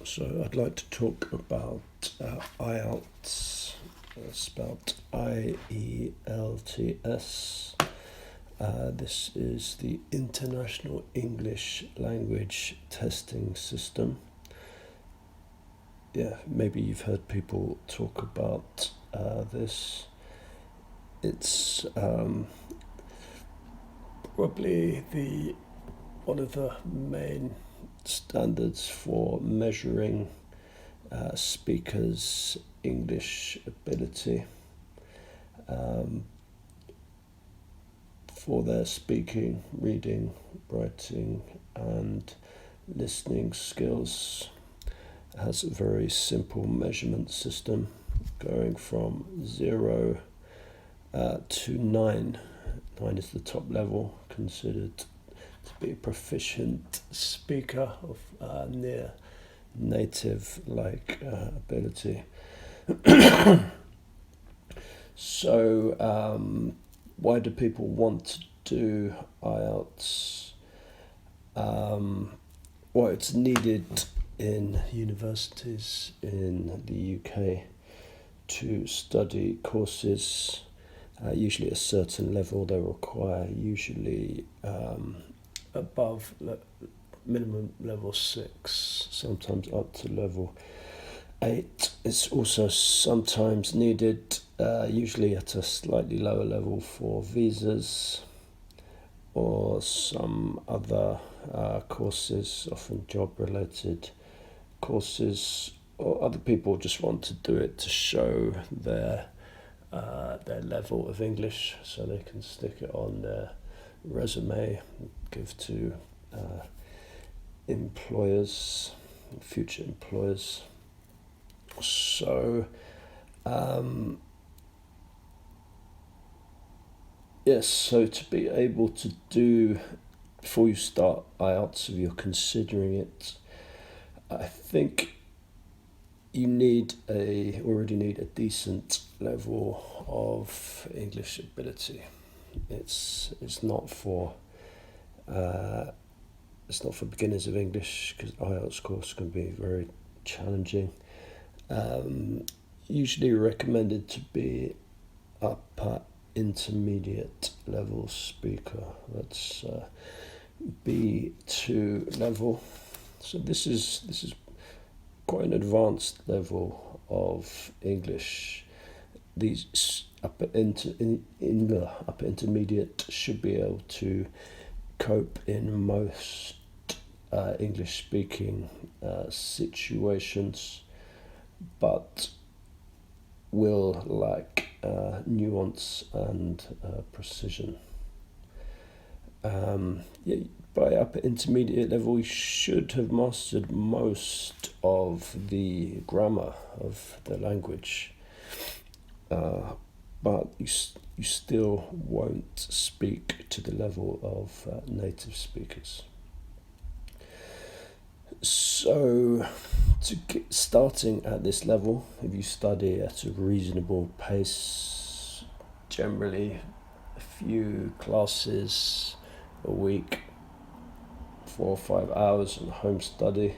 So I'd like to talk about IELTS, spelled IELTS. This is the International English Language Testing System. Yeah, maybe you've heard people talk about this. It's probably one of the main standards for measuring speakers' English ability for their speaking, reading, writing, and listening skills. It has a very simple measurement system going from 0 to 9. 9 is the top level, considered to be a proficient speaker of near native ability. So why do people want to do IELTS? Well, it's needed in universities in the UK to study courses, usually a certain level. They require usually above minimum level 6, sometimes up to level 8. It's also sometimes needed, usually at a slightly lower level, for visas or some other courses, often job-related courses, or other people just want to do it to show their level of English, so they can stick it on their resume, give to employers, future employers. So yes, so to be able to do, before you start IELTS, if you're considering it, I think you already need a decent level of English ability. It's not for beginners of English, because IELTS course can be very challenging. Usually recommended to be upper intermediate level speaker. That's B2 level. So this is quite an advanced level of English. These upper intermediate should be able to cope in most English speaking situations, but will lack nuance and precision. By upper intermediate level, you should have mastered most of the grammar of the language, but you still won't speak to the level of native speakers. So, to get starting at this level, if you study at a reasonable pace, generally a few classes a week, 4 or 5 hours, and home study,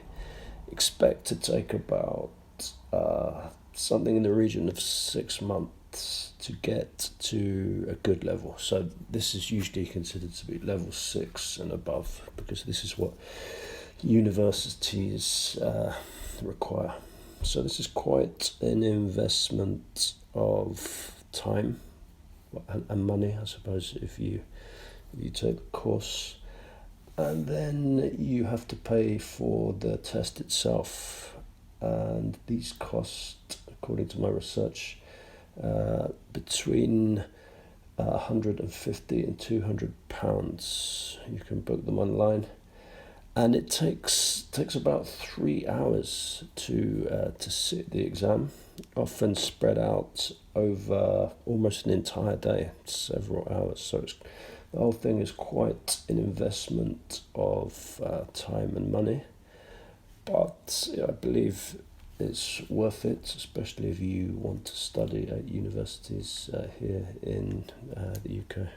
expect to take about something in the region of 6 months to get to a good level. So this is usually considered to be level 6 and above, because this is what universities require. So this is quite an investment of time and money, I suppose, if you take the course. And then you have to pay for the test itself, and these cost, according to my research, between £150 and £200. You can book them online, and it takes about 3 hours to sit the exam, often spread out over almost an entire day, several hours. So the whole thing is quite an investment of time and money, but I believe it's worth it, especially if you want to study at universities here in the UK.